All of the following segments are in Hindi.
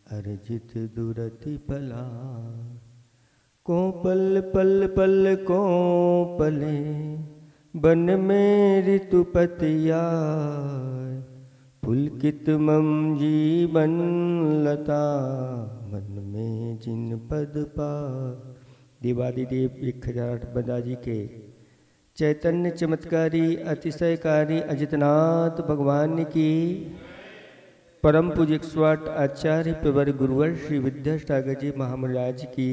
अर्जित दुरति पला को पल पल पल को पले बन में ऋतुपतिया पुलकित मम जीवन लता मन में जिन पद पा। देवादिदेव 1008 बदाजी के चैतन्य चमत्कारी अतिशयकारी अजितनाथ भगवान की परम पूज्य 108 आचार्य प्रवर गुरुवर श्री विद्यासागर जी महाराज की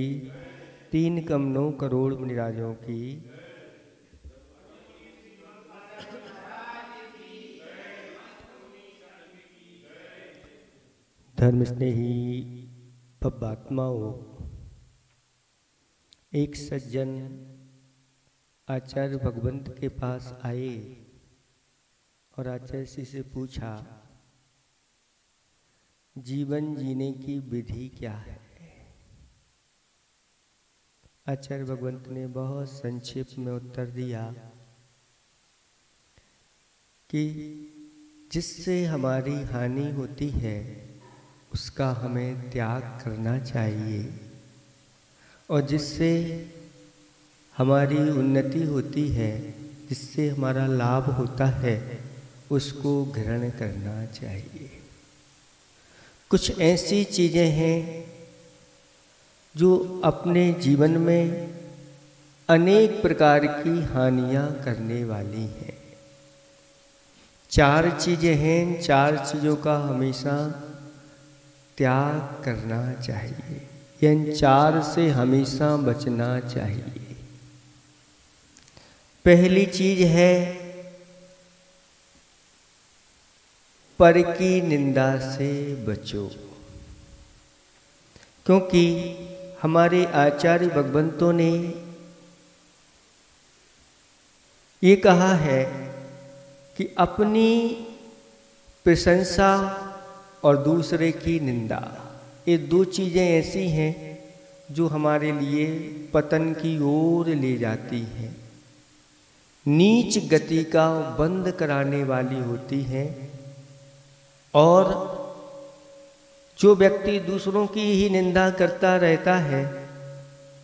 3 करोड़ मुनिराजों की धर्म स्नेही पब्बात्माओं, एक सज्जन आचार्य भगवंत के पास आए और आचार्य जी से पूछा, जीवन जीने की विधि क्या है। आचार्य भगवंत ने बहुत संक्षेप में उत्तर दिया कि जिससे हमारी हानि होती है उसका हमें त्याग करना चाहिए और जिससे हमारी उन्नति होती है, जिससे हमारा लाभ होता है, उसको ग्रहण करना चाहिए। कुछ ऐसी चीज़ें हैं जो अपने जीवन में अनेक प्रकार की हानियां करने वाली हैं। 4 चीज़ें हैं, 4 चीज़ों का हमेशा त्याग करना चाहिए, इन 4 से हमेशा बचना चाहिए। पहली चीज है पर की निंदा से बचो, क्योंकि हमारे आचार्य भगवंतों ने ये कहा है कि अपनी प्रशंसा और दूसरे की निंदा, ये 2 चीज़ें ऐसी हैं जो हमारे लिए पतन की ओर ले जाती हैं, नीच गति का बंद कराने वाली होती हैं। और जो व्यक्ति दूसरों की ही निंदा करता रहता है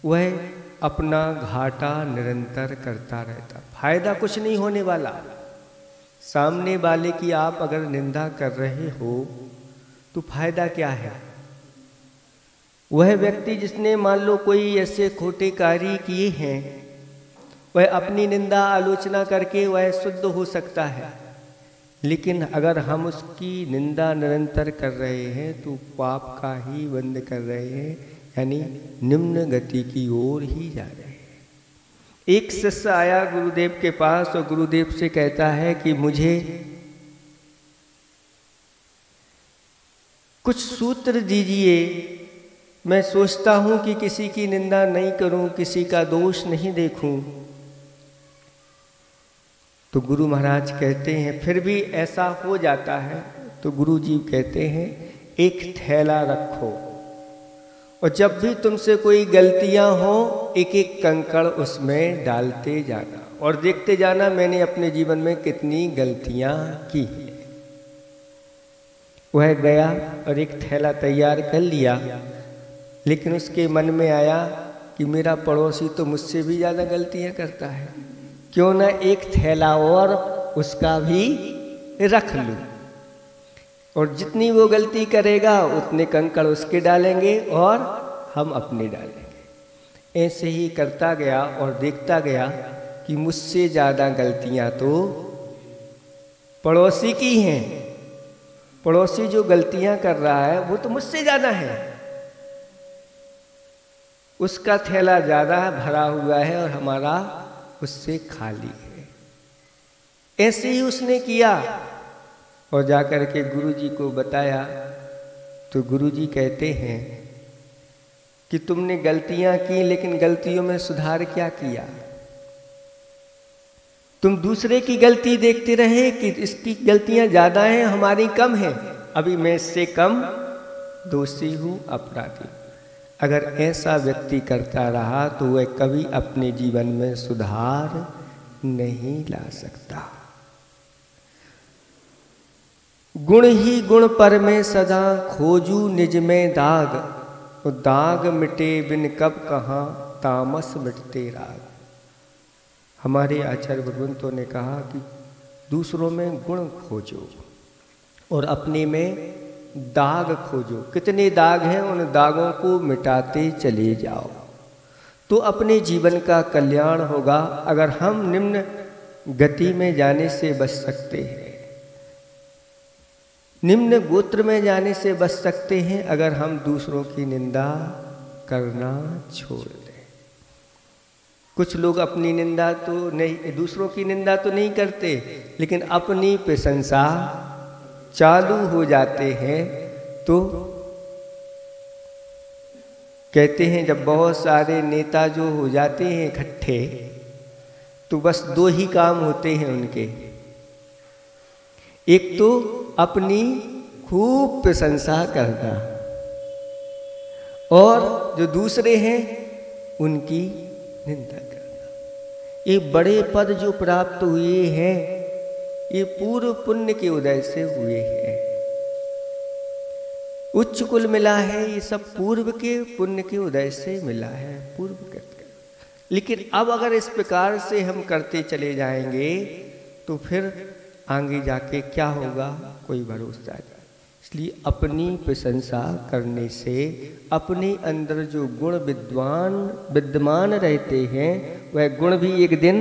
वह अपना घाटा निरंतर करता रहता, फायदा कुछ नहीं होने वाला। सामने वाले की आप अगर निंदा कर रहे हो तो फायदा क्या है। वह व्यक्ति जिसने मान लो कोई ऐसे खोटे कार्य किए हैं, वह अपनी निंदा आलोचना करके वह शुद्ध हो सकता है, लेकिन अगर हम उसकी निंदा निरंतर कर रहे हैं तो पाप का ही बंद कर रहे हैं, यानी निम्न गति की ओर ही जा रहे हैं। एक शिष्य आया गुरुदेव के पास और गुरुदेव से कहता है कि मुझे कुछ सूत्र दीजिए, मैं सोचता हूं कि किसी की निंदा नहीं करूं, किसी का दोष नहीं देखूं। तो गुरु महाराज कहते हैं, फिर भी ऐसा हो जाता है तो गुरु जी कहते हैं एक थैला रखो और जब भी तुमसे कोई गलतियां हो एक एक कंकड़ उसमें डालते जाना और देखते जाना मैंने अपने जीवन में कितनी गलतियां की। वह गया और एक थैला तैयार कर लिया, लेकिन उसके मन में आया कि मेरा पड़ोसी तो मुझसे भी ज़्यादा गलतियां करता है, क्यों ना एक थैला और उसका भी रख लूं और जितनी वो गलती करेगा उतने कंकड़ उसके डालेंगे और हम अपने डालेंगे। ऐसे ही करता गया और देखता गया कि मुझसे ज़्यादा गलतियां तो पड़ोसी की हैं। पड़ोसी जो गलतियां कर रहा है वो तो मुझसे ज़्यादा है, उसका थैला ज़्यादा भरा हुआ है और हमारा उससे खाली है। ऐसे ही उसने किया और जाकर के गुरुजी को बताया तो गुरुजी कहते हैं कि तुमने गलतियां की, लेकिन गलतियों में सुधार क्या किया। तुम दूसरे की गलती देखते रहे कि इसकी गलतियां ज़्यादा हैं, हमारी कम हैं, अभी मैं इससे कम दोषी हूँ, अपराधी। अगर ऐसा व्यक्ति करता रहा तो वह कभी अपने जीवन में सुधार नहीं ला सकता। गुण ही गुण पर में सदा खोजू निज में दाग, तो दाग मिटे बिन कब कहाँ तामस मिटते राग। हमारे आचार्य भगवंतों ने कहा कि दूसरों में गुण खोजो और अपने में दाग खोजो। कितने दाग हैं उन दागों को मिटाते चले जाओ तो अपने जीवन का कल्याण होगा। अगर हम निम्न गति में जाने से बच सकते हैं, निम्न गोत्र में जाने से बच सकते हैं, अगर हम दूसरों की निंदा करना छोड़ दें। कुछ लोग अपनी निंदा तो नहीं, दूसरों की निंदा तो नहीं करते, लेकिन अपनी प्रशंसा चालू हो जाते हैं। तो कहते हैं जब बहुत सारे नेता जो हो जाते हैं इकट्ठे, तो बस दो ही काम होते हैं उनके। एक तो अपनी खूब प्रशंसा करना, और जो दूसरे हैं उनकी निंदा करना। ये बड़े पद जो प्राप्त हुए हैं, ये पूर्व पुण्य के उदय से हुए हैं। उच्च कुल मिला है, ये सब पूर्व के पुण्य के उदय से मिला है, पूर्व कृत। लेकिन अब अगर इस प्रकार से हम करते चले जाएंगे तो फिर आगे जाके क्या होगा, कोई भरोसा नहीं। इसलिए अपनी प्रशंसा करने से अपने अंदर जो गुण विद्यमान रहते हैं, वह गुण भी एक दिन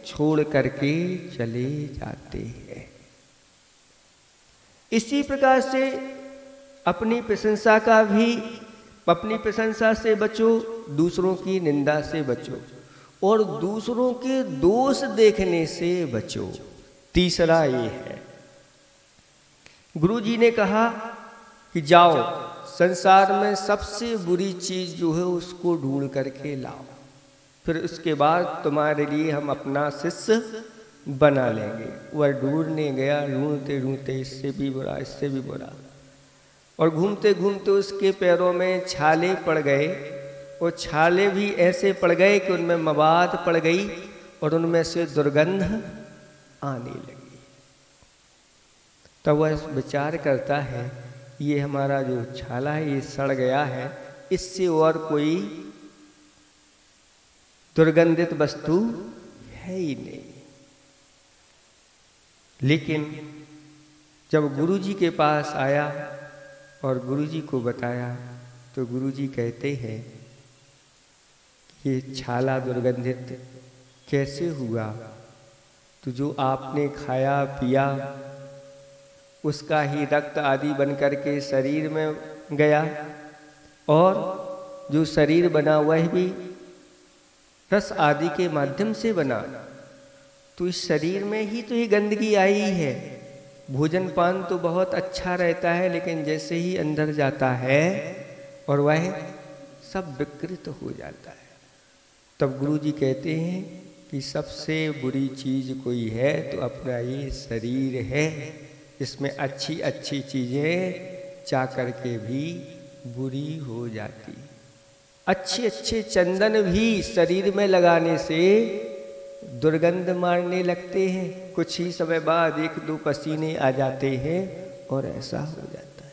छोड़ करके चले जाते हैं। इसी प्रकार से अपनी प्रशंसा का भी, अपनी प्रशंसा से बचो, दूसरों की निंदा से बचो, और दूसरों के दोष देखने से बचो। तीसरा ये है, गुरु जी ने कहा कि जाओ संसार में सबसे बुरी चीज जो है उसको ढूंढ करके लाओ, फिर उसके बाद तुम्हारे लिए हम अपना शिष्य बना लेंगे। वह ढूंढने गया, ढूंढते ढूंढते इससे भी बुरा, इससे भी बुरा, और घूमते घूमते उसके पैरों में छाले पड़ गए। वो छाले भी ऐसे पड़ गए कि उनमें मवाद पड़ गई और उनमें से दुर्गंध आने लगी। तब वह विचार करता है, ये हमारा जो छाला है ये सड़ गया है, इससे और कोई दुर्गंधित वस्तु है ही नहीं। लेकिन जब गुरुजी के पास आया और गुरुजी को बताया, तो गुरुजी कहते हैं ये छाला दुर्गंधित कैसे हुआ? तो जो आपने खाया पिया उसका ही रक्त आदि बन करके शरीर में गया, और जो शरीर बना हुआ है भी रस आदि के माध्यम से बना, तो इस शरीर में ही तो ये गंदगी आई है। भोजन पान तो बहुत अच्छा रहता है, लेकिन जैसे ही अंदर जाता है और वह सब विकृत हो जाता है। तब गुरुजी कहते हैं कि सबसे बुरी चीज कोई है तो अपना ये शरीर है, इसमें अच्छी अच्छी चीजें जा करके भी बुरी हो जाती। अच्छे अच्छे चंदन भी शरीर में लगाने से दुर्गंध मारने लगते हैं, कुछ ही समय बाद एक दो पसीने आ जाते हैं और ऐसा हो जाता है।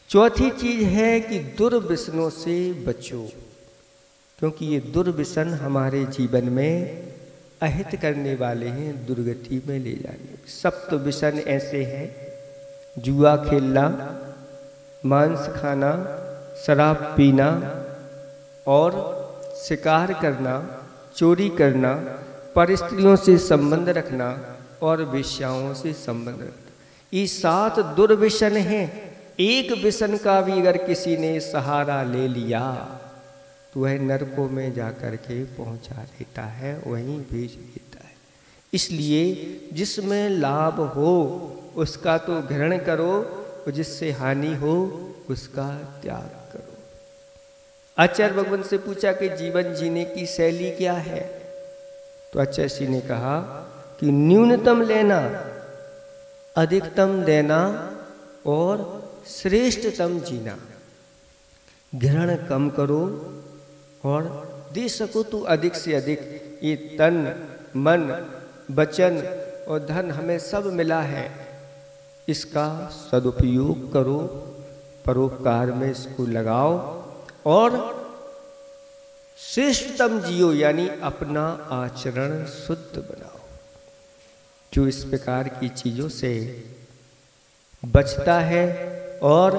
चौथी चीज है कि दुर्व्यसनों से बचो, क्योंकि ये दुर्व्यसन हमारे जीवन में अहित करने वाले हैं, दुर्गति में ले जाने। सप्त व्यसन ऐसे हैं, जुआ खेलना, मांस खाना, शराब पीना और शिकार करना, चोरी करना, परस्त्रियों से संबंध रखना और वेश्याओं से संबंध रखना। ये 7 दुर्व्यसन हैं। एक व्यसन का भी अगर किसी ने सहारा ले लिया तो वह नरकों में जाकर के पहुंचा देता है, वहीं भेज देता है। इसलिए जिसमें लाभ हो उसका तो ग्रहण करो, और जिससे हानि हो उसका त्याग करो। आचार्य भगवान से पूछा कि जीवन जीने की शैली क्या है, तो आचार्य जी ने कहा कि न्यूनतम लेना, अधिकतम देना और श्रेष्ठतम जीना। ग्रहण कम करो और दे सको तो अधिक से अधिक। ये तन मन वचन और धन हमें सब मिला है, इसका सदुपयोग करो, परोपकार में इसको लगाओ और श्रेष्ठतम जियो, यानी अपना आचरण शुद्ध बनाओ। जो इस प्रकार की चीज़ों से बचता है और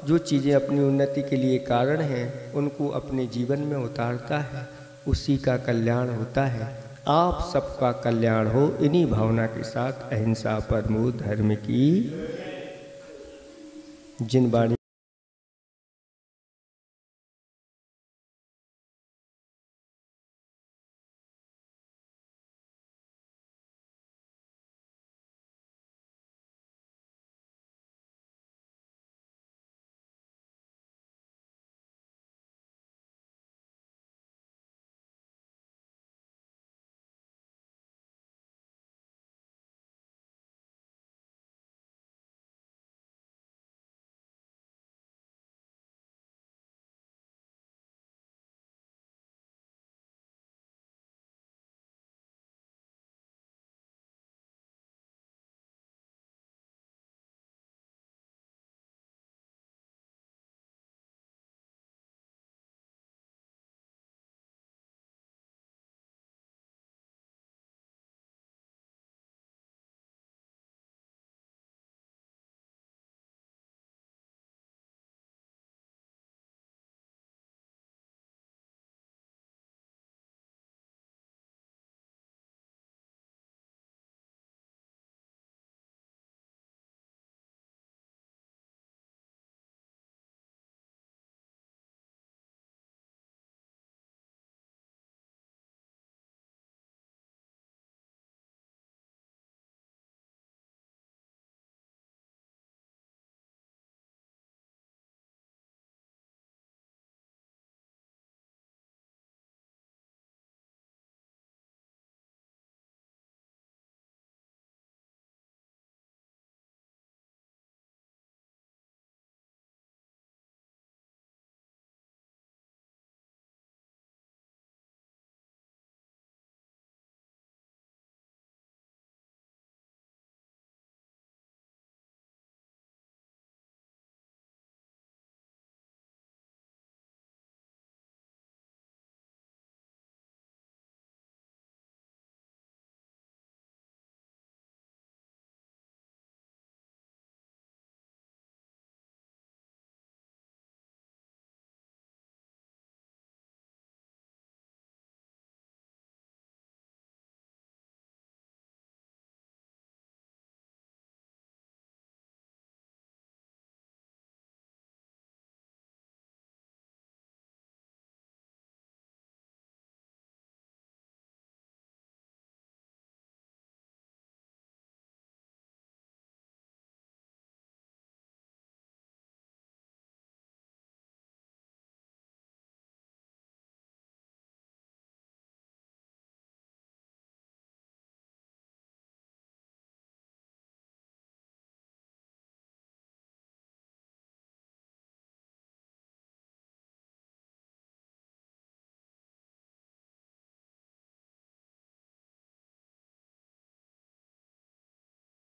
जो चीज़ें अपनी उन्नति के लिए कारण हैं उनको अपने जीवन में उतारता है, उसी का कल्याण होता है। आप सबका कल्याण हो, इन्हीं भावना के साथ अहिंसा परमो धर्म की जिन वाणी